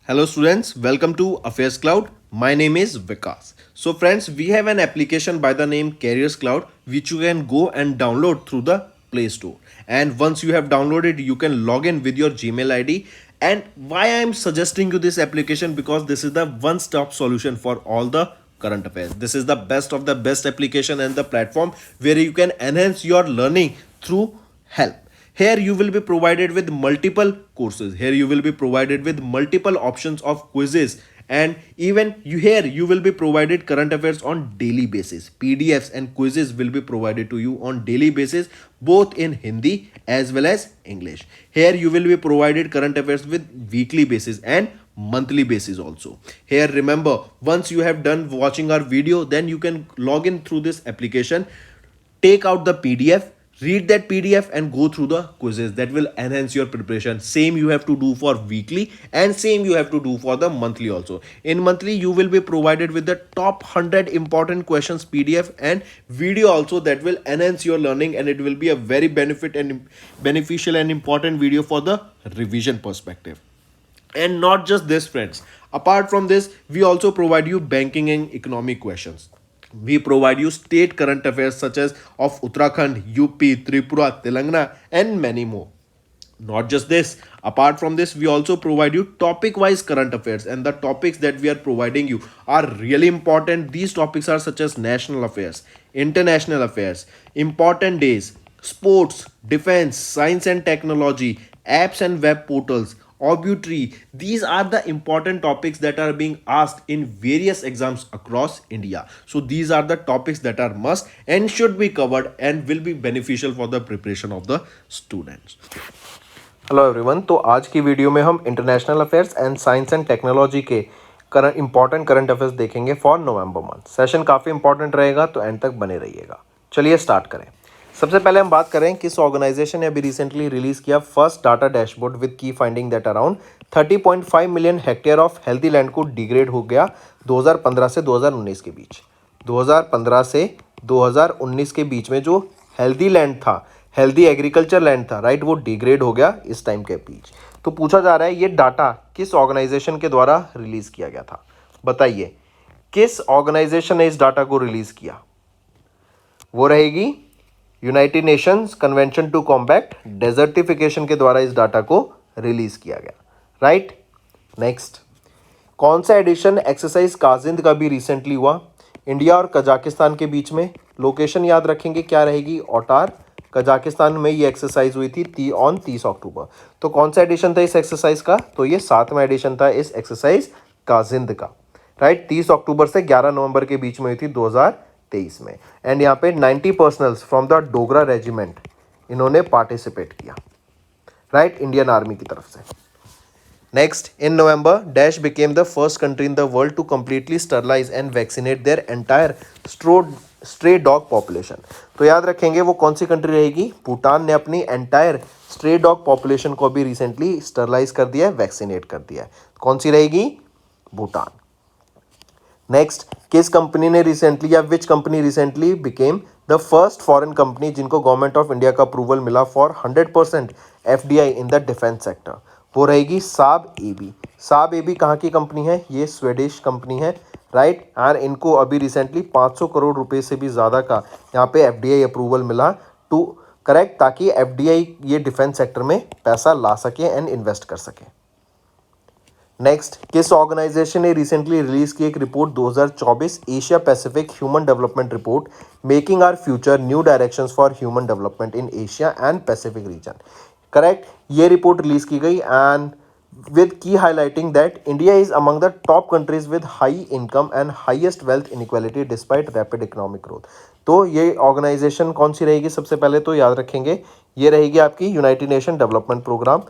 Hello students, welcome to Affairs Cloud. My name is Vikas. So friends, we have an application by the name Careers Cloud which you can go and download through the Play Store. And once you have downloaded, you can log in with your Gmail ID. And why I am suggesting you this application, because this is the one-stop solution for all the current affairs. This is the best of the best application and the platform where you can enhance your learning through help. Here you will be provided with multiple courses. Here you will be provided with multiple options of quizzes, and even you will be provided current affairs on daily basis. PDFs and quizzes will be provided to you on daily basis, both in Hindi as well as English. Here you will be provided current affairs with weekly basis and monthly basis also. Here remember, once you have done watching our video, then you can log in through this application, take out the PDF, read that PDF and go through the quizzes. That will enhance your preparation. Same you have to do for weekly and same you have to do for the monthly also. In monthly you will be provided with the top 100 important questions PDF and video also, that will enhance your learning, and it will be a very beneficial and important video for the revision perspective. And not just this friends, apart from this we also provide you banking and economic questions. We provide you state current affairs such as of Uttarakhand, UP, Tripura, Telangana, and many more. Not just this, apart from this we also provide you topic wise current affairs, and the topics that we are providing you are really important. These topics are such as national affairs, international affairs, important days, sports, defense, science and technology, apps and web portals, obituary. These are the important topics that are being asked in various exams across India. So these are the topics that are must and should be covered and will be beneficial for the preparation of the students. Hello everyone, तो आज की video में हम international affairs and science and technology के important current affairs देखेंगे for November month. Session काफ़ी important रहेगा, तो एंड तक बने रहिएगा। चलिए स्टार्ट करें। सबसे पहले हम बात करें किस ऑर्गेनाइजेशन ने अभी रिसेंटली रिलीज किया फर्स्ट डाटा डैशबोर्ड विद की finding that around 30.5 million hectare of healthy land को डिग्रेड हो गया 2015 से 2019 के बीच। 2015 से 2019 के बीच में जो हेल्दी लैंड था, हेल्दी एग्रीकल्चर लैंड था, राइट, वो डिग्रेड हो गया इस टाइम के बीच। तो पूछा जा रहा है ये डाटा किस ऑर्गेनाइजेशन के द्वारा रिलीज किया गया था। बताइए किस ऑर्गेनाइजेशन ने इस डाटा को रिलीज किया। वो रहेगी United Nations Convention to Combat Desertification के द्वारा इस डाटा को रिलीज किया गया, राइट। नेक्स्ट, कौन सा एडिशन एक्सरसाइज काजिंद का भी रिसेंटली हुआ इंडिया और कजाकिस्तान के बीच में। लोकेशन याद रखेंगे, क्या रहेगी, ओटार, कजाकिस्तान में ये एक्सरसाइज हुई थी ऑन 30 अक्टूबर। तो कौन सा एडिशन था इस एक्सरसाइज का, तो ये 7वां एडिशन था इस एक्सरसाइज काजिंद का, राइट। 30 अक्टूबर से 11 नवंबर के बीच में हुई थी 2023 में। एंड यहाँ पे 90 personals from the Dogra regiment इन्होंने पार्टिसिपेट किया, राइट, इंडियन आर्मी की तरफ से। Next, in November, Dash became the first country in the world to completely sterilize and vaccinate their entire stray dog population. तो याद रखेंगे वो कौन सी कंट्री रहेगी। भूटान ने अपनी एंटायर स्ट्रे डॉग पॉपुलेशन को भी रिसेंटली स्टरलाइज कर दिया है, वैक्सीनेट कर दिया है। कौन सी रहेगी, भूटान। नेक्स्ट, किस कंपनी ने रिसेंटली या which company recently became the first foreign company जिनको गवर्नमेंट ऑफ इंडिया का अप्रूवल मिला for 100% FDI in the defence sector. वो रहेगी साब एबी। साब एबी कहाँ की कंपनी है, ये स्वीडिश कंपनी है, राइट। एंड इनको अभी रिसेंटली 500 करोड़ रुपए से भी ज़्यादा का यहाँ पे FDI अप्रूवल मिला टू करेक्ट, ताकि FDI ये डिफेंस सेक्टर में पैसा ला सके एंड इन्वेस्ट कर सके। नेक्स्ट, किस ऑर्गेनाइजेशन ने रिसेंटली रिलीज की एक report 2024 Asia Pacific human development report making our future new directions for human development in Asia and Pacific region, correct. ये रिपोर्ट रिलीज की गई and with key highlighting that India is among the top countries with high income and highest wealth inequality despite rapid economic growth. तो ये organisation कौन सी रहेगी, सबसे पहले तो याद रखेंगे ये रहेगी आपकी United Nation development program,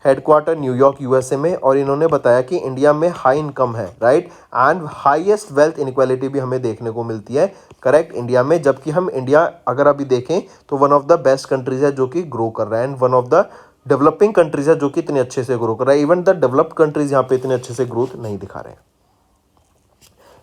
headquarter न्यूयॉर्क USA में। और इन्होंने बताया कि इंडिया में हाई इनकम है, right, and highest wealth inequality भी हमें देखने को मिलती है, करेक्ट, इंडिया में। जबकि हम इंडिया अगर अभी देखें तो one of the best countries है जो कि ग्रो कर रहा है, and one of the developing countries है जो कि इतने अच्छे से ग्रो कर रहा है। इवन द डेवलप्ड कंट्रीज यहाँ पे इतने अच्छे से ग्रोथ नहीं दिखा रहे हैं।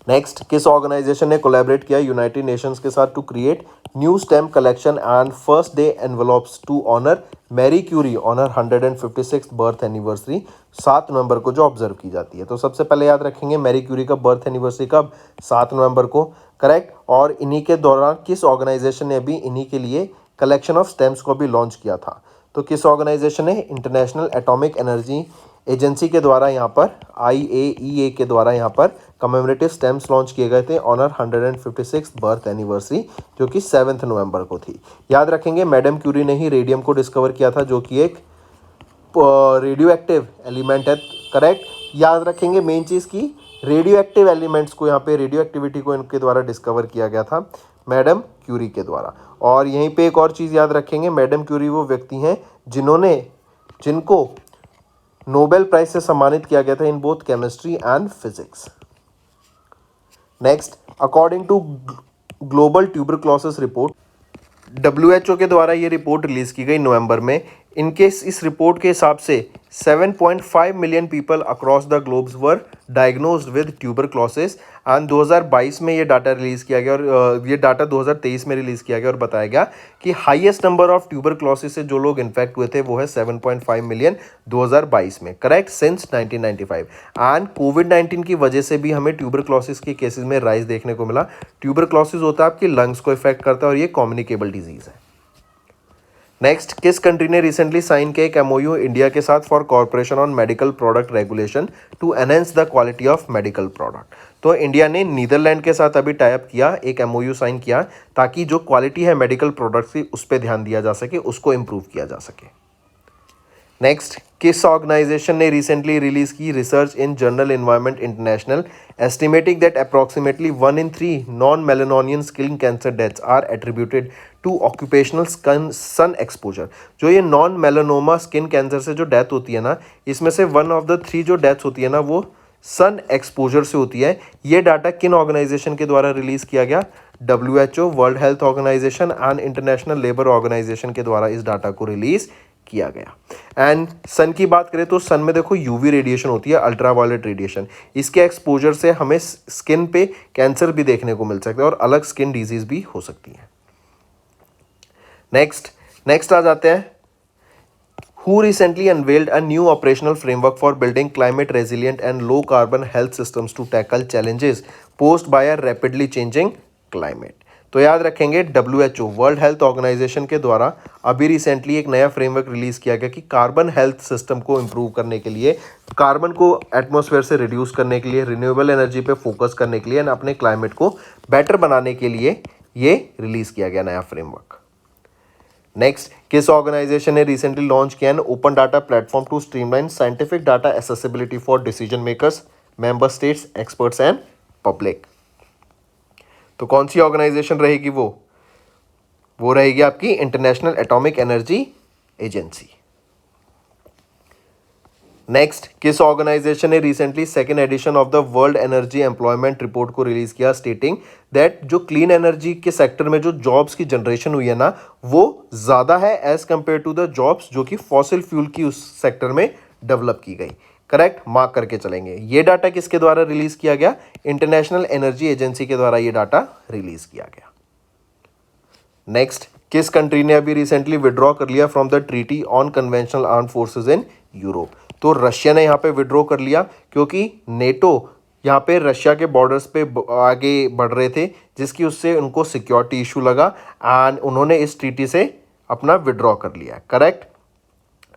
नेक्स्ट, किस ऑर्गेनाइजेशन ने कोलैबोरेट किया यूनाइटेड नेशंस के साथ to create new stamp collection and first day envelopes to honour Marie Curie honour 156 birth anniversary 7 नवंबर को जो ऑब्जर्व की जाती है। तो सबसे पहले याद रखेंगे मैरी क्यूरी का बर्थ एनिवर्सरी कब, 7 नवंबर को, करेक्ट। और इन्हीं के दौरान किस ऑर्गेनाइजेशन ने भी इन्हीं के लिए कलेक्शन ऑफ स्टेम्स को भी लॉन्च किया था। तो किस ऑर्गेनाइजेशन ने, इंटरनेशनल एटॉमिक एनर्जी एजेंसी के द्वारा यहाँ पर IAEA के द्वारा यहाँ पर कमेमोरेटिव स्टेम्स लॉन्च किए गए थे ऑनर 156 बर्थ एनिवर्सरी जो कि 7 नवंबर को थी। याद रखेंगे मैडम क्यूरी ने ही रेडियम को डिस्कवर किया था जो कि एक रेडियो एक्टिव एलिमेंट है, करेक्ट। याद रखेंगे मेन चीज़ की रेडियो एक्टिव एलिमेंट्स को यहाँ पे रेडियो एक्टिविटी को इनके द्वारा डिस्कवर किया गया था मैडम क्यूरी के द्वारा। और यहीं पे एक और चीज़ याद रखेंगे, मैडम क्यूरी वो व्यक्ति हैं जिनको नोबेल प्राइज से सम्मानित किया गया था in both chemistry and physics. Next, according to global tuberculosis report, WHO के द्वारा ये रिपोर्ट रिलीज की गई नवंबर में। इनके इस रिपोर्ट के हिसाब से 7.5 million people across the globes were diagnosed with tuberculosis and 2022 में ये डाटा रिलीज़ किया गया और ये डाटा 2023 में रिलीज़ किया गया और बताया गया कि हाईएस्ट नंबर ऑफ ट्यूबरक्लोसिस से जो लोग इन्फेक्ट हुए थे वो है 7.5 मिलियन 2022 में, करेक्ट, सिंस 1995। एंड कोविड-19 की वजह से भी हमें ट्यूबरक्लोसिस के केसेस में राइज देखने को मिला। ट्यूबरक्लोसिस होता है आपकी लंग्स को इफेक्ट करता है और ये कम्युनिकेबल डिजीज़ है। नेक्स्ट, किस कंट्री ने रिसेंटली साइन किया एक MOU इंडिया के साथ for corporation on medical product regulation to enhance the quality of medical product. तो इंडिया ने नीदरलैंड के साथ अभी टाइप किया, एक MOU साइन किया ताकि जो क्वालिटी है मेडिकल प्रोडक्ट्स की उस पर ध्यान दिया जा सके, उसको इम्प्रूव किया जा सके। नेक्स्ट, किस ऑर्गेनाइजेशन ने रिसेंटली रिलीज की research in journal environment international estimating that approximately 1 in 3 non melanoma skin cancer deaths are attributed to occupational sun exposure. जो ये नॉन मेलानोमा स्किन कैंसर से जो डेथ होती है ना, इसमें से 1 of the 3 जो डेथ्स होती है ना वो सन एक्सपोजर से होती है। ये डाटा किन ऑर्गेनाइजेशन के द्वारा रिलीज किया गया? WHO, world health organization and international labour organization के द्वारा इस डाटा को रिलीज किया गया। एंड सन की बात करें तो सन में देखो UV रेडिएशन होती है, अल्ट्रावायलेट रेडिएशन। इसके एक्सपोजर से हमें स्किन पे कैंसर भी देखने को मिल सकता है और अलग स्किन डिजीज भी हो सकती है। नेक्स्ट आ जाते हैं, who recently unveiled a new operational framework for building climate resilient and low carbon health systems to tackle challenges posed by a rapidly changing climate। तो याद रखेंगे WHO, वर्ल्ड हेल्थ ऑर्गेनाइजेशन के द्वारा अभी रिसेंटली एक नया फ्रेमवर्क रिलीज किया गया कि कार्बन हेल्थ सिस्टम को इम्प्रूव करने के लिए, कार्बन को एटमॉस्फेयर से रिड्यूस करने के लिए, रिन्यूएबल एनर्जी पे फोकस करने के लिए और अपने क्लाइमेट को बेटर बनाने के लिए ये रिलीज किया गया नया फ्रेमवर्क। नेक्स्ट, किस ऑर्गेनाइजेशन ने रिसेंटली लॉन्च किया an open data platform to streamline scientific data accessibility for decision makers, member states, experts and public. तो कौन सी ऑर्गेनाइजेशन रहेगी? वो रहेगी आपकी international atomic energy agency. Next, किस ऑर्गेनाइजेशन ने recently second edition of the world energy employment report को रिलीज किया, स्टेटिंग दैट जो क्लीन एनर्जी के सेक्टर में जो जॉब्स की जनरेशन हुई है ना वो ज़्यादा है as compare to the jobs जो कि फॉसिल फ्यूल की उस सेक्टर में डेवलप की गई, करेक्ट, मार्क करके चलेंगे। ये डाटा किसके द्वारा रिलीज किया गया? इंटरनेशनल एनर्जी एजेंसी के द्वारा ये डाटा रिलीज किया गया। नेक्स्ट, किस कंट्री ने अभी रिसेंटली विड्रॉ कर लिया from the treaty on conventional armed forces in Europe? तो रशिया ने यहाँ पे विड्रॉ कर लिया क्योंकि नेटो यहाँ पे रशिया के बॉर्डर्स पे आगे बढ़ रहे थे, जिसकी उससे उनको सिक्योरिटी इशू लगा एंड उन्होंने इस ट्रीटी से अपना विड्रॉ कर लिया, करेक्ट।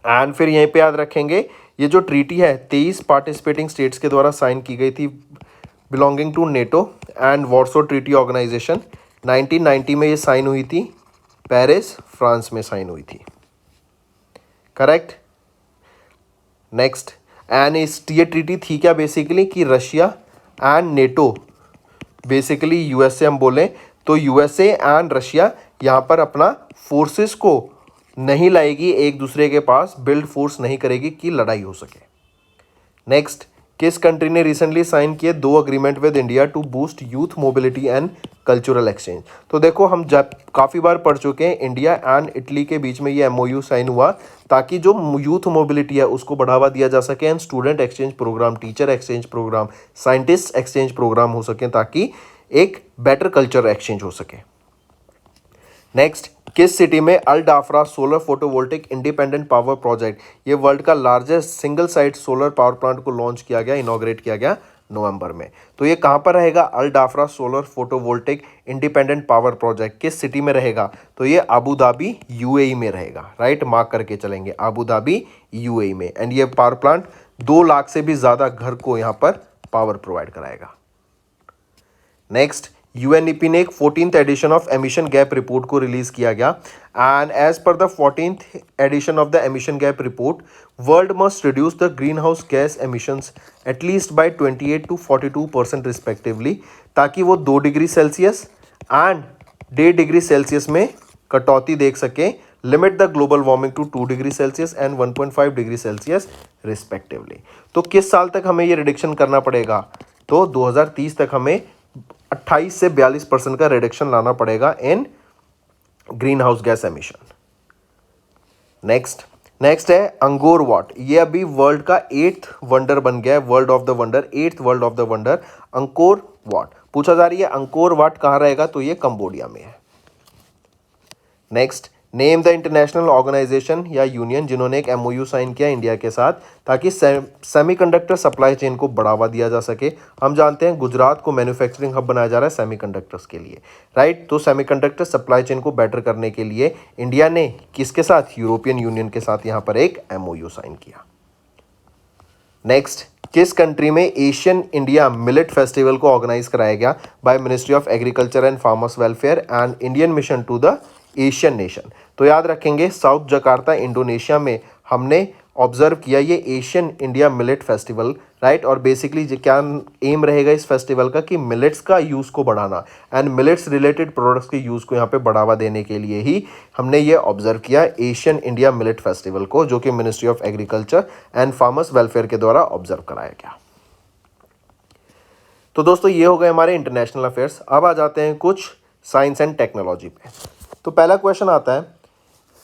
एंड फिर यहीं पे याद रखेंगे ये जो ट्रीटी है 23 पार्टिसिपेटिंग स्टेट्स के द्वारा साइन की गई थी belonging to NATO and Warsaw treaty organization. 1990 में ये साइन हुई थी, पेरिस फ्रांस में साइन हुई थी, करेक्ट। नेक्स्ट, एंड ये ट्रीटी थी क्या बेसिकली कि Russia and NATO, basically USA हम बोलें तो USA एंड रशिया यहाँ पर अपना फोर्सेस को नहीं लाएगी एक दूसरे के पास, बिल्ड फोर्स नहीं करेगी कि लड़ाई हो सके। नेक्स्ट, किस कंट्री ने रिसेंटली साइन किए 2 agreement with India to boost youth mobility and cultural exchange. तो देखो हम काफ़ी बार पढ़ चुके हैं, इंडिया एंड इटली के बीच में ये एमओयू साइन हुआ ताकि जो यूथ मोबिलिटी है उसको बढ़ावा दिया जा सके and student exchange program, teacher exchange program, scientist exchange program हो सके ताकि एक बेटर कल्चर एक्सचेंज हो सके। नेक्स्ट, किस सिटी में Al Dhafra solar photovoltaic independent power project, ये वर्ल्ड का largest single site solar power plant को लॉन्च किया गया, इनॉग्रेट किया गया नवंबर में। तो ये कहाँ पर रहेगा? Al Dhafra solar photovoltaic independent power project किस सिटी में रहेगा? तो ये अबू धाबी यूएई में रहेगा। राइट, मार्क करके चलेंगे, अबू धाबी यूएई में। एंड ये पावर प्लांट 2 लाख से भी ज़्यादा घर को यहाँ पर पावर प्रोवाइड कराएगा। नेक्स्ट, यूएनईपी ने एक 14th edition of emission gap report को रिलीज किया गया and as per the 14th edition of the emission gap report world must reduce the green house gas emissions at least by 28 to 42% respectively, ताकि वो 2 degree Celsius and 1.5 degree Celsius में कटौती देख सके, limit the global warming to 2 degree Celsius and 1.5 degree Celsius respectively. तो किस साल तक हमें ये रिडक्शन करना पड़ेगा? तो 2030 तक हमें 28 से 42% का रिडक्शन लाना पड़ेगा इन green house gas emission. Next है अंगोर वाट, ये अभी वर्ल्ड का 8th वंडर बन गया है, world of the wonder, 8th world of the wonder Angkor Wat. पूछा जा रही है अंकोर वाट कहाँ रहेगा? तो ये कंबोडिया में है। Next, name the international organization या यूनियन जिन्होंने एक एमओयू साइन किया इंडिया के साथ ताकि सेमीकंडक्टर सप्लाई चेन को बढ़ावा दिया जा सके। हम जानते हैं गुजरात को मैन्युफैक्चरिंग हब बनाया जा रहा है सेमीकंडक्टर्स के लिए। राइट, तो सेमीकंडक्टर सप्लाई चेन को बेटर करने के लिए इंडिया ने किसके साथ? यूरोपियन यूनियन के साथ यहाँ पर एक एमओयू साइन किया। नेक्स्ट, किस कंट्री में एशियन इंडिया मिलेट फेस्टिवल को ऑर्गेनाइज कराया गया by ministry of agriculture and farmers welfare and Indian mission to the Asian nation? तो याद रखेंगे साउथ जकार्ता इंडोनेशिया में हमने ऑब्जर्व किया ये Asian India millet festival. Right, और बेसिकली क्या एम रहेगा इस फेस्टिवल का कि मिलेट्स का यूज़ को बढ़ाना एंड मिलेट्स रिलेटेड प्रोडक्ट्स के यूज़ को यहाँ पे बढ़ावा देने के लिए ही हमने ये ऑब्जर्व किया एशियन इंडिया मिलेट फेस्टिवल को, जो कि ministry of agriculture and farmers welfare के द्वारा ऑब्जर्व कराया गया। तो दोस्तों ये हो गए हमारे इंटरनेशनल अफेयर्स। अब आ जाते हैं कुछ साइंस एंड टेक्नोलॉजी पे। तो पहला क्वेश्चन आता है,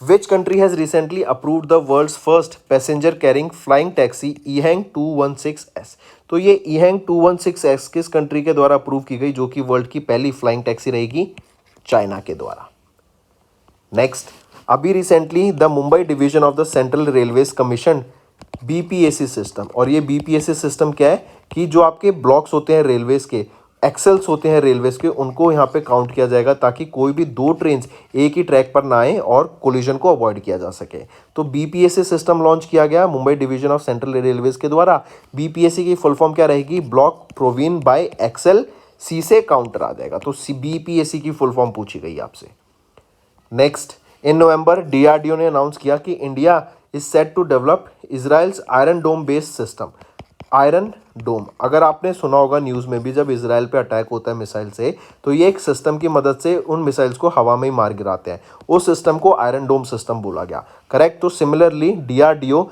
which country has recently approved the world's first passenger carrying flying taxi EHang 216S? तो ये ईहैंग 216S किस कंट्री के द्वारा अप्रूव की गई, जो कि वर्ल्ड की पहली फ्लाइंग टैक्सी रहेगी? चाइना के द्वारा। नेक्स्ट, अभी recently the Mumbai division of the central railways commission BPSC system, और ये बीपीएससी सिस्टम क्या है कि जो आपके ब्लॉक्स होते हैं रेलवेज के, एक्सेल्स होते हैं रेलवेज के, उनको यहाँ पे काउंट किया जाएगा ताकि कोई भी 2 ट्रेन एक ही ट्रैक पर ना आए और कोलिजन को अवॉइड किया जा सके। तो बीपीएससी सिस्टम लॉन्च किया गया Mumbai division of central railways के द्वारा। बीपीएससी की फुल फॉर्म क्या रहेगी? ब्लॉक प्रोवीन बाय एक्सेल, सी से काउंटर आ जाएगा। तो बीपीएससी की फुल फॉर्म पूछी गई आपसे। नेक्स्ट, इन नवंबर डीआरडीओ ने अनाउंस किया कि India is set to develop Israel's iron dome based system. Iron dome, अगर आपने सुना होगा न्यूज़ में भी, जब इसराइल पे अटैक होता है मिसाइल से, तो ये एक सिस्टम की मदद से उन मिसाइल्स को हवा में ही मार गिराते हैं। उस सिस्टम को आयरन डोम सिस्टम बोला गया। करेक्ट। तो सिमिलरली डीआरडीओ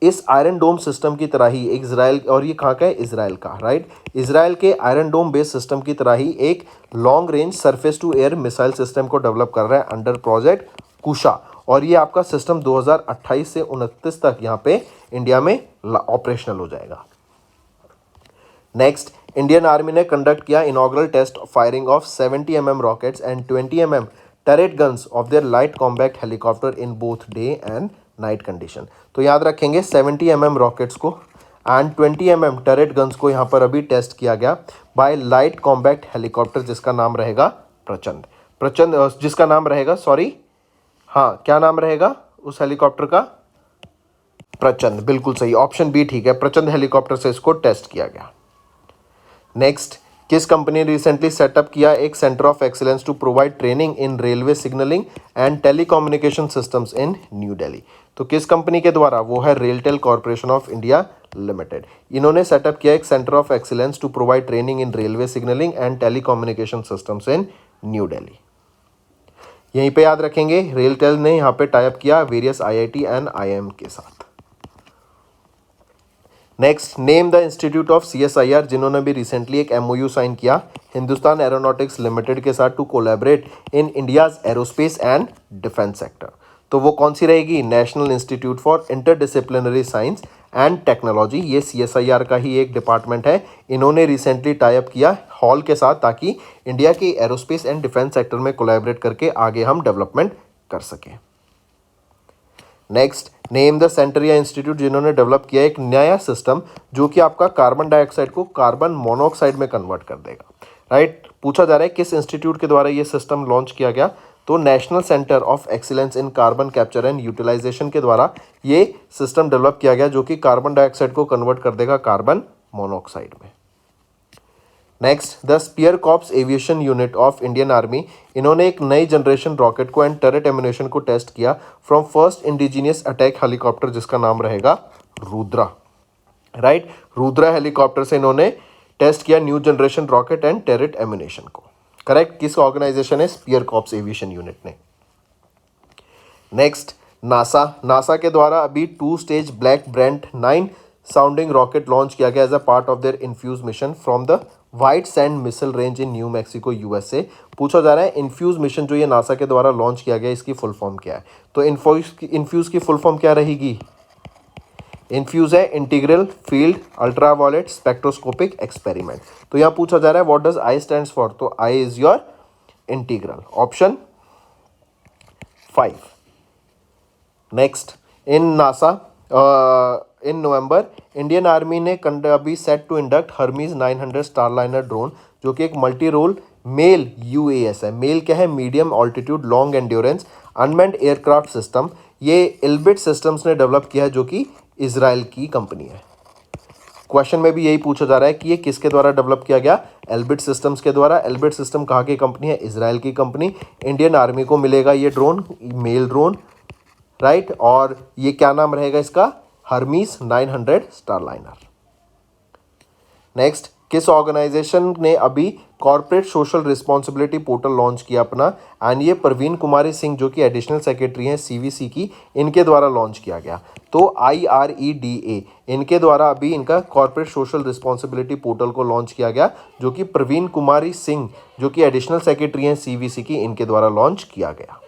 इस आयरन डोम सिस्टम की तरह ही इजराइल, और ये कहाँ का है? इसराइल का। राइट, इसराइल के आयरन डोम बेस्ड सिस्टम की तरह ही एक long range surface to air missile system को डेवलप कर रहा है अंडर प्रोजेक्ट कुशा, और ये आपका सिस्टम 2028 से 29 तक यहाँ पे इंडिया में ऑपरेशनल हो जाएगा। नेक्स्ट, इंडियन आर्मी ने कंडक्ट किया inaugural test firing of 70 mm rockets and 20 mm turret guns of their light combat helicopter in both day and night condition. तो याद रखेंगे 70 mm रॉकेट्स को एंड 20 mm टरेट गन्स को यहाँ पर अभी टेस्ट किया गया बाय लाइट कॉम्बैट हेलीकॉप्टर, जिसका नाम रहेगा प्रचंड, जिसका नाम रहेगा हाँ, क्या नाम रहेगा उस हेलीकॉप्टर का? प्रचंड, बिल्कुल सही, ऑप्शन बी ठीक है, प्रचंड हेलीकॉप्टर से इसको टेस्ट किया गया। नेक्स्ट, किस कंपनी ने रिसेंटली सेटअप किया एक centre of excellence to provide training in railway signalling and telecommunication systems in New Delhi? तो किस कंपनी के द्वारा? वो है RailTel corporation of India limited. इन्होंने सेटअप किया एक centre of excellence to provide training in railway signalling and telecommunication systems in New Delhi. यहीं पे याद रखेंगे रेलटेल ने यहाँ पे टाइप किया वेरियस आईआईटी एंड आईआईएम के साथ। Next, name the institute of CSIR जिन्होंने भी रिसेंटली एक MOU साइन किया हिंदुस्तान एरोनॉटिक्स लिमिटेड के साथ to collaborate in India's aerospace and defence sector. तो वो कौन सी रहेगी? National institute for interdisciplinary science and technology. ये CSIR का ही एक डिपार्टमेंट है। इन्होंने रिसेंटली टाइप किया हॉल के साथ ताकि इंडिया की एरोस्पेस एंड डिफेंस सेक्टर में कोलैबोरेट करके आगे हम डेवलपमेंट कर सकें। नेक्स्ट, नेम द सेंटर या इंस्टीट्यूट जिन्होंने डेवलप किया एक नया सिस्टम जो कि आपका कार्बन डाइऑक्साइड को कार्बन मोनोऑक्साइड में कन्वर्ट कर देगा। राइट, पूछा जा रहा है किस इंस्टीट्यूट के द्वारा ये सिस्टम लॉन्च किया गया? तो national centre of excellence in carbon capture and utilization के द्वारा ये सिस्टम डेवलप किया गया जो कि कार्बन डाइऑक्साइड को कन्वर्ट कर देगा कार्बन मोनोऑक्साइड में। Next, the spear corps aviation unit of Indian army, इन्होंने एक नई जनरेशन रॉकेट को एंड टर्रेट एम्यूनेशन को टेस्ट किया from first indigenous attack helicopter जिसका नाम रहेगा रुद्रा। राइट, रुद्रा हेलीकॉप्टर से इन्होंने टेस्ट किया new generation rocket and turret ammunition को। करेक्ट, किस ऑर्गेनाइजेशन है? स्पीयर कॉर्प्स एविएशन यूनिट ने। नेक्स्ट, नासा के द्वारा अभी 2 stage black brant 9 sounding rocket launch किया गया as a part of their infuse mission from the white sand missile range in New Mexico USA। पूछा जा रहा है इन्फ्यूज मिशन जो ये नासा के द्वारा लॉन्च किया गया इसकी फुल फॉर्म क्या है? तो इन्फ्यूज की फुल फॉर्म क्या रहेगी? इन्फ्यूज है integral field ultraviolet spectroscopic experiment. तो यहाँ पूछा जा रहा है what does I stands for? तो I is your integral, option 5। Next, in NASA in November Indian army ने अभी set to induct Hermes 900 Starliner drone जो कि एक मल्टी रोल मेल UAS है। मेल क्या है? Medium altitude long endurance unmanned aircraft system. ये इल्बिट सिस्टम्स ने डेवलप किया है जो कि इजराइल की कंपनी है। क्वेश्चन में भी यही पूछा जा रहा है कि ये किसके द्वारा डेवलप किया गया? एल्बिट सिस्टम्स के द्वारा। एल्बिट सिस्टम कहाँ की कंपनी है? इजराइल की कंपनी। इंडियन आर्मी को मिलेगा ये ड्रोन, मेल ड्रोन। राइट, और ये क्या नाम रहेगा इसका? Hermes 900 Starliner. नेक्स्ट, किस ऑर्गेनाइजेशन ने अभी corporate social responsibility portal launch किया अपना? एंड ये प्रवीण कुमारी सिंह जो कि एडिशनल सेक्रेटरी हैं CVC की, इनके द्वारा लॉन्च किया गया। तो IREDA इनके द्वारा अभी इनका कॉर्पोरेट सोशल रिस्पॉन्सिबिलिटी पोर्टल को लॉन्च किया गया जो कि प्रवीण कुमारी सिंह जो कि एडिशनल सेक्रेटरी हैं CVC की, इनके द्वारा लॉन्च किया गया।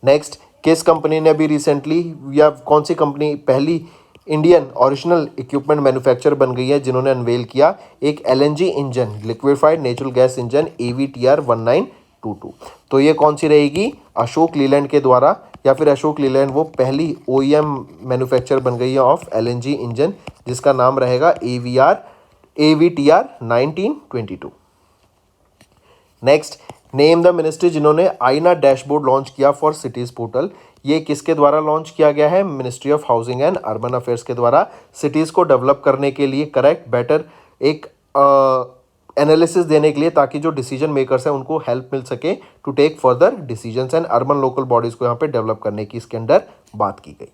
नेक्स्ट, किस कंपनी ने अभी रिसेंटली या कौन सी कंपनी पहली इंडियन ओरिजिनल इक्विपमेंट मैन्युफैक्चरर बन गई है जिन्होंने अनवेल किया एक LNG engine liquefied natural gas engine AVTR 1922? तो ये कौन सी रहेगी? अशोक लीलैंड के द्वारा, या फिर अशोक लीलैंड वो पहली OEM मैन्युफैक्चरर बन गई है ऑफ LNG इंजन जिसका नाम रहेगा AVTR 1922। Next, name the ministry जिन्होंने आईना डैशबोर्ड लॉन्च किया फॉर सिटीज पोर्टल। ये किसके द्वारा लॉन्च किया गया है? Ministry of housing and urban affairs के द्वारा सिटीज़ को डेवलप करने के लिए, करेक्ट, बेटर एक एनालिसिस देने के लिए ताकि जो डिसीजन मेकर्स हैं उनको हेल्प मिल सके to take further decisions and urban local bodies को यहाँ पे डेवलप करने की इसके अंदर बात की गई।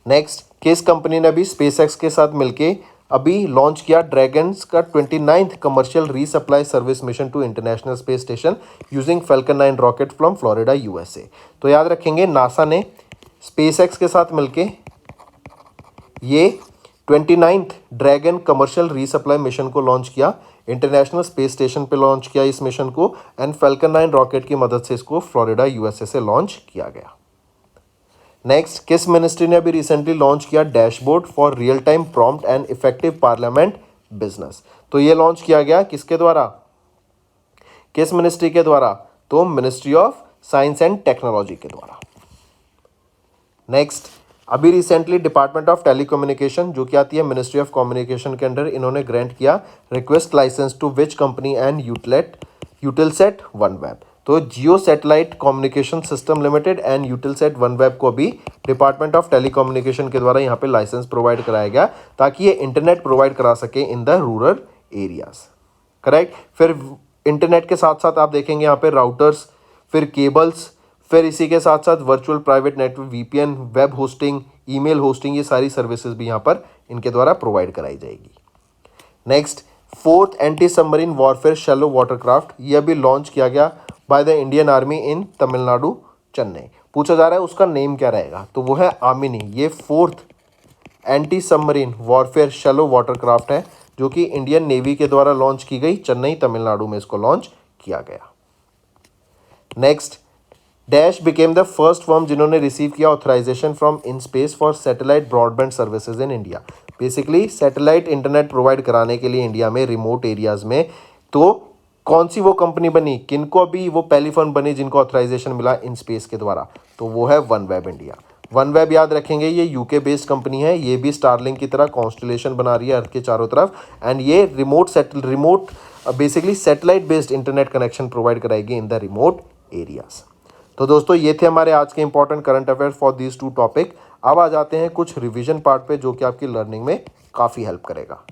नेक्स्ट, किस कंपनी ने अभी SpaceX के साथ मिलके अभी लॉन्च किया ड्रैगन्स का 29th commercial resupply service mission to international space station using Falcon 9 rocket from Florida USA। तो याद रखेंगे नासा ने SpaceX के साथ मिलके ये 29th dragon commercial resupply mission को लॉन्च किया, इंटरनेशनल स्पेस स्टेशन पे लॉन्च किया इस मिशन को एंड फैल्कन 9 रॉकेट की मदद से इसको फ्लोरिडा USA से लॉन्च किया गया। नेक्स्ट, किस मिनिस्ट्री ने अभी रिसेंटली लॉन्च किया dashboard for real time prompt and effective parliament business? तो ये लॉन्च किया गया किसके द्वारा? किस मिनिस्ट्री के द्वारा? तो ministry of science and technology के द्वारा। नेक्स्ट, अभी रिसेंटली डिपार्टमेंट ऑफ टेलीकम्युनिकेशन जो कि आती है मिनिस्ट्री ऑफ कम्युनिकेशन के अंडर, इन्होंने ग्रांट किया request licence to which company and Eutelsat OneWeb। तो Jio satellite communication system limited and Eutelsat OneWeb को भी डिपार्टमेंट ऑफ टेलीकम्युनिकेशन के द्वारा यहाँ पे लाइसेंस प्रोवाइड कराया गया ताकि ये इंटरनेट प्रोवाइड करा सके in the rural areas. Correct, फिर इंटरनेट के साथ साथ आप देखेंगे यहाँ पे राउटर्स, फिर केबल्स, फिर इसी के साथ साथ virtual private network VPN, web hosting, email hosting, ये सारी सर्विसेज भी यहाँ पर इनके द्वारा प्रोवाइड कराई जाएगी। Next, 4th anti submarine warfare shallow watercraft, ये अभी लॉन्च किया गया बाय द इंडियन आर्मी इन तमिलनाडु चेन्नई। पूछा जा रहा है उसका नेम क्या रहेगा? तो वो है आमिनी। ये 4th anti submarine warfare shallow watercraft है, जो कि इंडियन नेवी के द्वारा लॉन्च की गई, चेन्नई तमिलनाडु में इसको लॉन्च किया गया। Next, Dash became the first firm जिन्होंने रिसीव किया authorization from in space for satellite broadband services in India. Basically satellite internet provide कराने के लिए इंडिया में रिमोट एरियाज में, तो कौन सी वो कंपनी बनी, किनको अभी वो पहली फर्म बनी जिनको ऑथराइजेशन मिला इन स्पेस के द्वारा, तो वो है वनवेब इंडिया। वनवेब याद रखेंगे, ये यूके बेस्ड कंपनी है, ये भी स्टारलिंक की तरह कॉन्स्टलेशन बना रही है अर्थ के चारों तरफ, एंड ये remote basically satellite based internet connection provide कराएगी इन द रिमोट एरियाज। तो दोस्तों ये थे हमारे आज के important current affairs for these 2 topic. अब आ जाते हैं कुछ रिवीजन पार्ट पे, जो कि आपकी लर्निंग में काफ़ी हेल्प करेगा।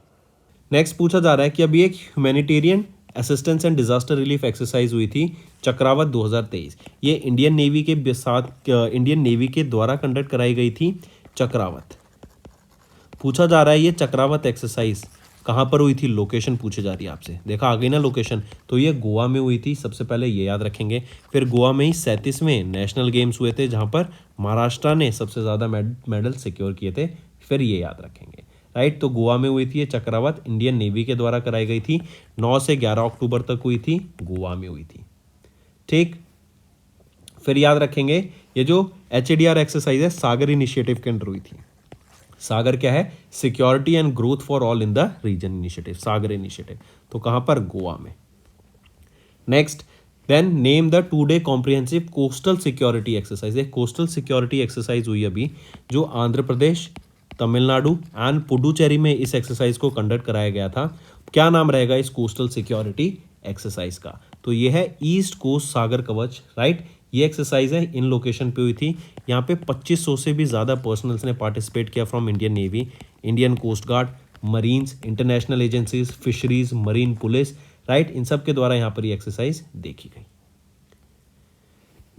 नेक्स्ट पूछा जा रहा है कि अभी एक humanitarian assistance and disaster relief exercise हुई थी चक्रावत 2023। ये इंडियन नेवी के द्वारा कंडक्ट कराई गई थी चक्रावत। पूछा जा रहा है ये चक्रावत एक्सरसाइज कहाँ पर हुई थी, लोकेशन पूछी जा रही है आपसे। देखा आ गई ना लोकेशन, तो ये गोवा में हुई थी, सबसे पहले ये याद रखेंगे। फिर गोवा में ही 37वें नेशनल गेम्स हुए थे, जहाँ पर महाराष्ट्र ने सबसे ज़्यादा मेडल सिक्योर किए थे, फिर ये याद रखेंगे, राइट। तो गोवा में हुई थी ये चक्रावत, इंडियन नेवी के द्वारा कराई गई थी, 9 से 11 अक्टूबर तक हुई थी, गोवा में हुई थी, ठीक। फिर याद रखेंगे ये जो HADR एक्सरसाइज है सागर इनिशिएटिव के अंडर हुई थी। सागर क्या है, security and growth for all in the region initiative, Sagar initiative, तो कहां पर, गोवा में। नेक्स्ट, देन नेम द 2-डे कॉम्प्रिहेंसिव कोस्टल सिक्योरिटी एक्सरसाइज। एक कोस्टल सिक्योरिटी एक्सरसाइज हुई अभी, जो आंध्र प्रदेश, तमिलनाडु एंड पुडुचेरी में इस एक्सरसाइज को कंडक्ट कराया गया था। क्या नाम रहेगा इस कोस्टल सिक्योरिटी एक्सरसाइज का, तो ये है ईस्ट कोस्ट सागर कवच, राइट। ये एक्सरसाइज है इन लोकेशन पे हुई थी। यहाँ पे 2500 से भी ज़्यादा पर्सनल्स ने पार्टिसिपेट किया from Indian navy, Indian coast guard, marines, international agencies, fisheries, marine police, right. इन सब के द्वारा यहाँ पर ये एक्सरसाइज देखी गई।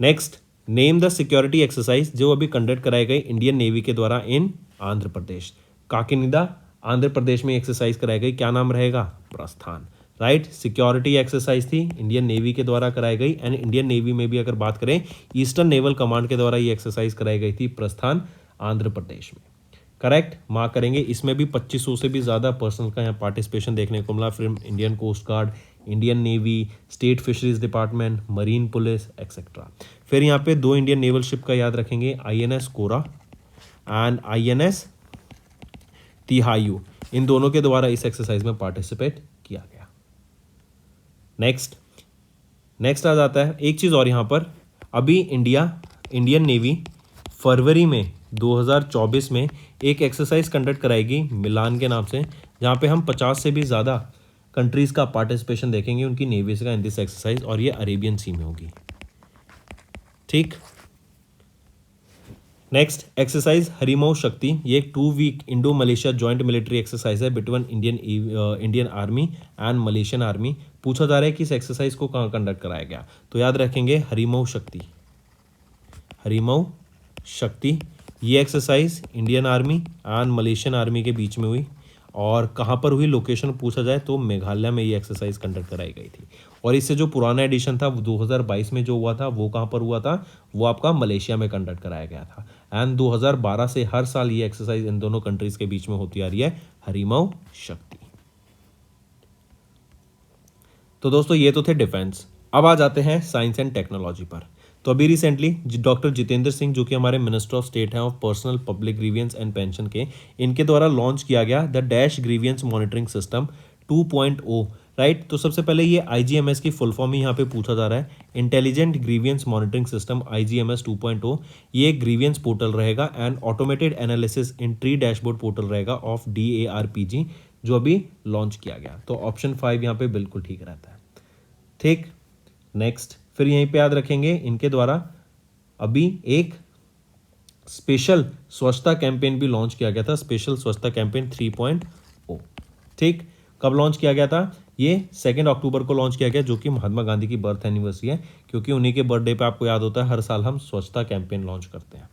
Next, name the security exercise जो अभी कंडक्ट कराई गई इंडियन नेवी के द्वारा इन आंध्र प्रदेश। काकिनिदा आंध्र प्रदेश में एक्सरसाइज कराई गई, क्या नाम रहेगा, प्रस्थान, राइट। सिक्योरिटी एक्सरसाइज थी, इंडियन नेवी के द्वारा कराई गई, एंड इंडियन नेवी में भी अगर बात करें ईस्टर्न नेवल कमांड के द्वारा ये एक्सरसाइज कराई गई थी, प्रस्थान, आंध्र प्रदेश में, करेक्ट। मार्क करेंगे, इसमें भी 2500 से भी ज़्यादा पर्सन का यहाँ पार्टिसिपेशन देखने को मिला, फिर Indian coast guard, Indian navy, state fisheries department, marine police etcetera. फिर यहाँ पे 2 इंडियन नेवल शिप का याद रखेंगे, INS कोरा एंड INS तिहायु, इन दोनों के द्वारा इस एक्सरसाइज में पार्टिसिपेट किया गया। नेक्स्ट आ जाता है एक चीज़ और, यहाँ पर अभी इंडियन नेवी फरवरी में 2024 में एक एक्सरसाइज कंडक्ट कराएगी मिलान के नाम से, जहाँ पे हम 50 से भी ज़्यादा कंट्रीज़ का पार्टिसिपेशन देखेंगे उनकी नेवीज का इन दिस एक्सरसाइज, और ये अरेबियन सी में होगी, ठीक। नेक्स्ट एक्सरसाइज हरिमऊ शक्ति, ये एक 2 week Indo Malaysia joint military exercise है between Indian army and Malaysian army. पूछा जा रहा है कि इस एक्सरसाइज को कहाँ कंडक्ट कराया गया, तो याद रखेंगे हरिमऊ शक्ति, ये exercise Indian army and Malaysian army के बीच में हुई, और कहाँ पर हुई, लोकेशन पूछा जाए तो मेघालय में ये एक्सरसाइज कंडक्ट कराई गई थी। और इससे जो पुराना एडिशन था वो 2022 में जो हुआ था वो कहाँ पर हुआ था, वो आपका मलेशिया में कंडक्ट कराया गया था, एंड 2012 से हर साल ये एक्सरसाइज इन दोनों कंट्रीज के बीच में होती आ रही है, हरिमऊ शक्ति। तो दोस्तों ये तो थे डिफेंस। अब आ जाते हैं साइंस एंड टेक्नोलॉजी पर। तो अभी रिसेंटली डॉक्टर जितेंद्र सिंह, जो कि हमारे मिनिस्टर ऑफ स्टेट हैं of personnel public grievance and pension के, इनके द्वारा लॉन्च किया गया the dash grievance monitoring system 2.0, right. तो सबसे पहले ये IGMS की फुल फॉर्म ही यहाँ पे पूछा जा रहा है, intelligent grievance monitoring system IGMS 2.0। ये एक ग्रीवियंस पोर्टल रहेगा and automated analysis in tree dashboard portal रहेगा ऑफ DARPG, जो अभी लॉन्च किया गया। तो ऑप्शन 5 यहाँ पे बिल्कुल ठीक रहता है, ठीक। नेक्स्ट, फिर यहीं पे याद रखेंगे इनके द्वारा अभी एक स्पेशल स्वच्छता कैंपेन भी लॉन्च किया गया था, स्पेशल स्वच्छता कैंपेन 3.0, ठीक। कब लॉन्च किया गया था, ये 2 अक्टूबर को लॉन्च किया गया, जो कि महात्मा गांधी की बर्थ एनिवर्सरी है, क्योंकि उन्हीं के बर्थडे पे आपको याद होता है हर साल हम स्वच्छता कैंपेन लॉन्च करते हैं,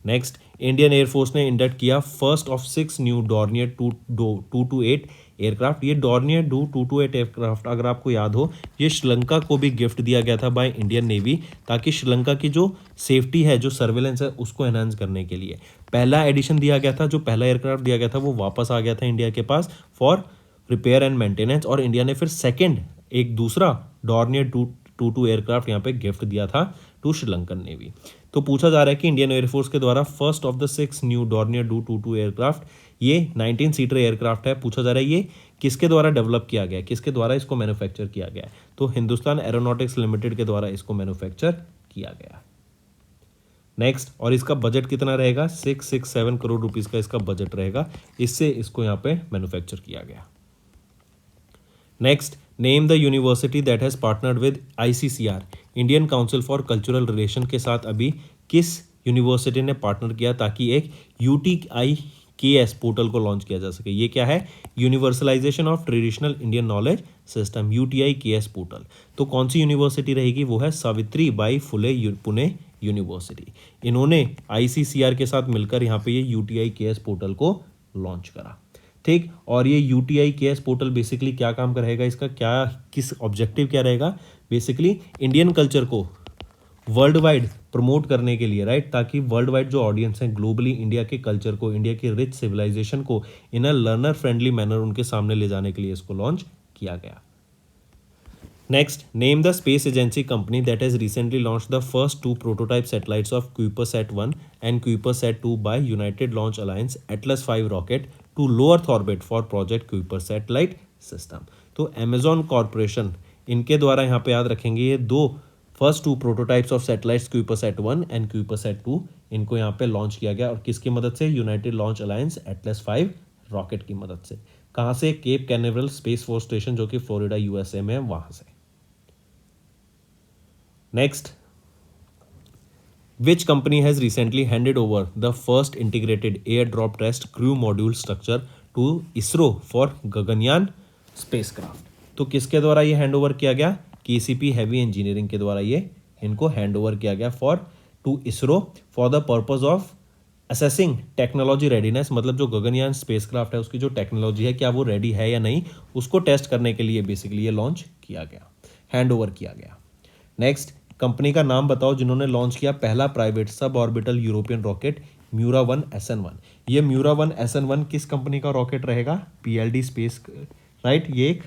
नेक्स्ट, इंडियन एयरफोर्स ने इंडक्ट किया first of 6 new Dornier 228 aircraft. ये डॉर्नियर 228 एयरक्राफ्ट अगर आपको याद हो, ये श्रीलंका को भी गिफ्ट दिया गया था बाय इंडियन नेवी, ताकि श्रीलंका की जो सेफ्टी है, जो सर्वेलेंस है, उसको एनहांस करने के लिए पहला एडिशन दिया गया था। जो पहला एयरक्राफ्ट दिया गया था वो वापस आ गया था इंडिया के पास फॉर रिपेयर एंड मेंटेनेंस, और इंडिया ने फिर सेकेंड एक दूसरा डॉर्नियर 222 एयरक्राफ्ट यहाँ पे गिफ्ट दिया था टू श्रीलंकन नेवी। तो पूछा जा रहा है कि इंडियन एयरफोर्स के द्वारा first of the 6 new Dornier 222 aircraft, ये 19 सीटर एयरक्राफ्ट है। पूछा जा रहा है ये किसके द्वारा डेवलप किया गया है, किसके द्वारा इसको मैन्युफैक्चर किया गया है। तो हिंदुस्तान एरोनॉटिक्स लिमिटेड के द्वारा इसको मैन्युफैक्चर किया गया। नेक्स्ट, और इसका बजट कितना रहेगा, 667 करोड़ रुपीस का इसका बजट रहेगा, इससे इसको यहाँ पे मैन्युफैक्चर किया गया। Next, name the university that has partnered with ICCR, Indian council for cultural relation के साथ अभी किस यूनिवर्सिटी ने पार्टनर किया ताकि एक UTIKS पोर्टल को लॉन्च किया जा सके। ये क्या है, universalization of traditional Indian knowledge system, UTIKS portal. तो कौन सी यूनिवर्सिटी रहेगी, वो है सावित्री बाई फुले पुणे यूनिवर्सिटी। इन्होंने ICCR के साथ मिलकर यहाँ पे ये UTIKS पोर्टल को लॉन्च करा। ठीक, और ये UTIKS पोर्टल बेसिकली क्या काम करेगा, इसका क्या किस ऑब्जेक्टिव क्या रहेगा, बेसिकली इंडियन कल्चर को वर्ल्ड वाइड प्रमोट करने के लिए, राइट, ताकि वर्ल्ड वाइड जो ऑडियंस है ग्लोबली इंडिया के कल्चर को, इंडिया की रिच सिविलाइजेशन को इन अ लर्नर फ्रेंडली मैनर उनके सामने ले जाने के लिए इसको लॉन्च किया गया। Next, name the space agency company that has recently launch the first 2 prototype satellites of क्यूपरसैट-1 एंड क्यूपरसैट-2 by United Launch Alliance Atlas 5 rocket to low earth orbit for project Kuiper satellite system. तो Amazon corporation, इनके द्वारा यहाँ पे याद रखेंगे ये फर्स्ट 2 प्रोटोटाइप्स ऑफ सैटेलाइट्स क्यूपरसैट-1 एंड क्यूपरसैट-2, इनको यहाँ पे लॉन्च किया गया, और किसकी मदद से, United Launch Alliance Atlas 5 rocket की मदद से। कहाँ से, cap Canaveral space force station जो कि फ्लोरिडा USA में है, वहां से। Next, which company has recently handed over the first integrated air-drop test crew module structure to ISRO for Gaganyaan spacecraft। तो किसके द्वारा ये हैंड ओवर किया गया, KCP हेवी इंजीनियरिंग के द्वारा ये इनको हैंड ओवर किया गया टू ISRO for the purpose of assessing technology readiness, मतलब जो गगनयान स्पेसक्राफ्ट है उसकी जो टेक्नोलॉजी है क्या वो रेडी है या नहीं, उसको टेस्ट करने के लिए बेसिकली ये लॉन्च किया गया, हैंड ओवर किया गया। नेक्स्ट, कंपनी का नाम बताओ जिन्होंने लॉन्च किया पहला private sub orbital European rocket म्यूरा-1 SN1। ये म्यूरा-1 SN1 किस कंपनी का रॉकेट रहेगा, PLD स्पेस, राइट, ये एक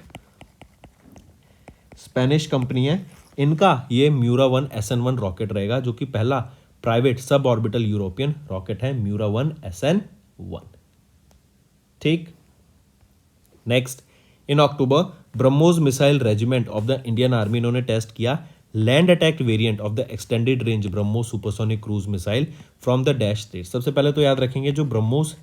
स्पेनिश कंपनी है, इनका ये म्यूरा-1 SN1 रॉकेट रहेगा, जो कि पहला private sub orbital European rocket है, म्यूरा-1 SN1। ठीक, next, in October BrahMos missile regiment of the Indian army इन्होंने टेस्ट किया land attack variant of the extended range BrahMos supersonic cruise missile from the dash state. सबसे पहले तो याद रखेंगे जो ब्रह्मोस,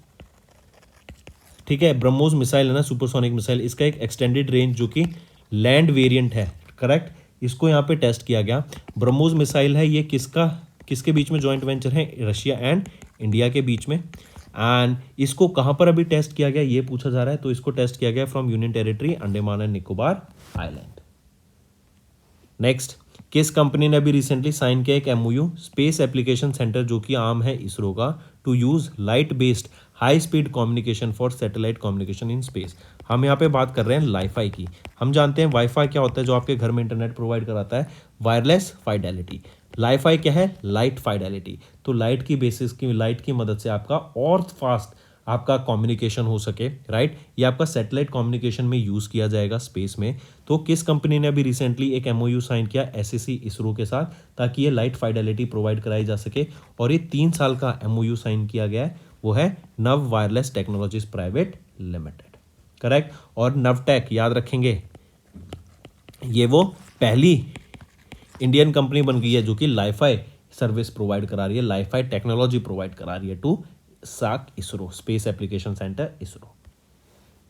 ठीक है, ब्रह्मोस मिसाइल है ना, सुपरसोनिक मिसाइल, इसका एक एक्सटेंडेड रेंज जो कि लैंड वेरिएंट है, करेक्ट, इसको यहाँ पे टेस्ट किया गया। ब्रह्मोस मिसाइल है ये किसके बीच में जॉइंट वेंचर है, रशिया एंड इंडिया के बीच में, एंड इसको कहाँ पर अभी टेस्ट किया गया ये पूछा जा रहा है। तो इसको टेस्ट किया गया from union territory Andaman and Nicobar island. Next, किस कंपनी ने अभी रिसेंटली साइन किया एक MOU स्पेस एप्लीकेशन सेंटर जो कि आम है इसरो का, to use light based high speed communication for satellite communication in space. हम यहाँ पे बात कर रहे हैं लाईफाई की। हम जानते हैं वाईफाई क्या होता है, जो आपके घर में इंटरनेट प्रोवाइड कराता है, वायरलेस फाइडेलिटी। लाईफाई क्या है, लाइट फाइडेलिटी। तो लाइट की बेसिस की, लाइट की मदद से आपका और फास्ट आपका कम्युनिकेशन हो सके, राइट, ये आपका सैटेलाइट कम्युनिकेशन में यूज़ किया जाएगा स्पेस में। तो किस कंपनी ने अभी रिसेंटली एक MOU साइन किया SAC इसरो के साथ, ताकि ये लाइट फाइडेलिटी प्रोवाइड कराई जा सके, और ये 3 साल का MOU साइन किया गया है, वो है नव wireless technologies private limited, correct. और नवटेक याद रखेंगे, ये वो पहली इंडियन कंपनी बन गई है जो कि लाईफाई सर्विस प्रोवाइड करा रही है, लाईफाई टेक्नोलॉजी प्रोवाइड करा रही है टू साक ISRO, space application centre ISRO.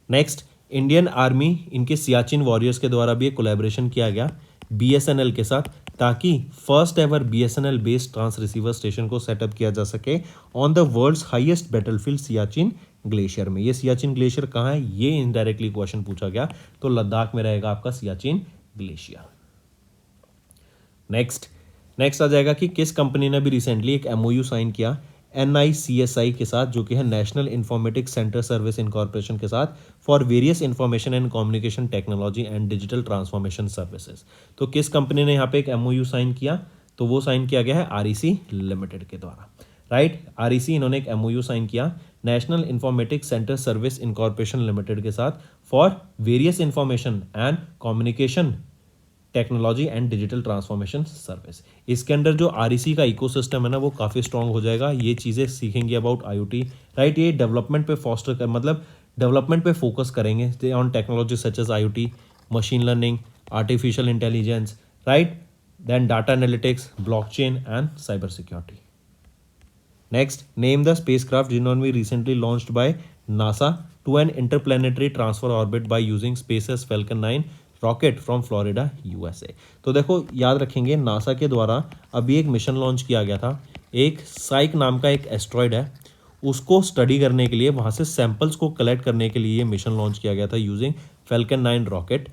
Next, Indian army, इनके सियाचिन वॉरियर्स के द्वारा भी एक कोलैबोरेशन किया गया BSNL के साथ, ताकि first ever BSNL based trans receiver station को सेटअप किया जा सके on the world's highest battlefield Siachen glacier में। ये सियाचिन ग्लेशियर कहाँ है, ये इनडायरेक्टली क्वेश्चन पूछा गया, तो लद्दाख में रहेगा आपका सियाचिन ग्लेशियर। नेक्स्ट आ जाएगा कि किस कंपनी ने भी रिसेंटली एक MOU साइन किया NICSI के साथ, जो कि है national informatics centre service incorporation के साथ, for various information and communication technology and digital transformation services. तो किस कंपनी ने यहाँ पे एक MOU साइन किया? तो वो साइन किया गया है REC लिमिटेड के द्वारा, राइट। REC इन्होंने एक MOU साइन किया national informatics centre service incorporation limited के साथ for various information and communication technology and digital transformation service. इसके अंदर जो REC का इकोसिस्टम है ना, वो काफ़ी स्ट्रांग हो जाएगा। ये चीज़ें सीखेंगे अबाउट IoT, राइट। ये डेवलपमेंट पे फॉस्टर कर, मतलब डेवलपमेंट पे फोकस करेंगे on technology such as IoT, machine learning, artificial intelligence, right, then data analytics, blockchain and cyber security. Next, name the spacecraft जिन्होंने recently launched by NASA to an interplanetary transfer orbit by using SpaceX Falcon 9 rocket from Florida USA। तो देखो, याद रखेंगे NASA के द्वारा अभी एक mission launch किया गया था। एक साइक नाम का एक एस्ट्रॉयड है, उसको स्टडी करने के लिए, वहाँ से सैंपल्स को कलेक्ट करने के लिए ये मिशन लॉन्च किया गया था यूजिंग फैल्कन 9 रॉकेट,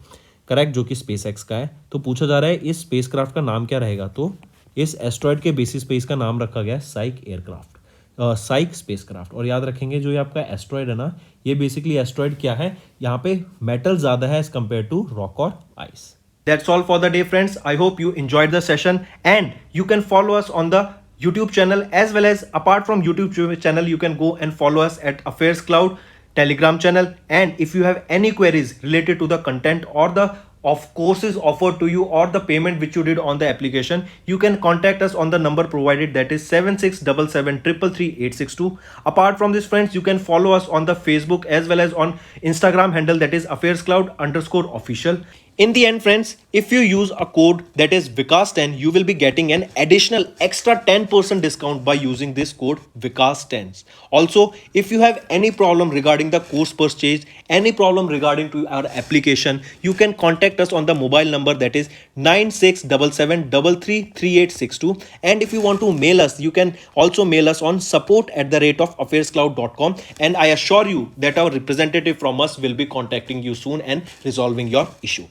करेक्ट, जो कि स्पेसएक्स का है। तो पूछा जा रहा है इस स्पेसक्राफ्ट का नाम क्या रहेगा? तो इस एस्ट्रॉयड के बेसिस पे इसका नाम रखा गया है साइक एयरक्राफ्ट, साइक स्पेसक्राफ्ट। और याद रखेंगे जो ये आपका एस्ट्रॉयड है ना, ये बेसिकली एस्ट्रॉयड क्या है, यहाँ पे मेटल ज़्यादा है एज कम्पेयर टू रॉक और ice. That's all for the day, friends. I hope you enjoyed the session, and you can follow us on the YouTube channel, as well as apart from YouTube channel, you can go and follow us at Affairs Cloud Telegram channel. And if you have any queries related to the content or the of courses offered to you or the payment which you did on the application, you can contact us on the number provided, that is 7677333862. Apart from this, friends, you can follow us on the Facebook as well as on Instagram handle, that is affairscloud_official. In the end, friends, if you use a code that is Vikas10, you will be getting an additional extra 10% discount by using this code Vikas10. Also, if you have any problem regarding the course purchase, any problem regarding to our application, you can contact us on the mobile number, that is 9677333862. And if you want to mail us, you can also mail us on support@affairscloud.com, and I assure you that our representative from us will be contacting you soon and resolving your issue.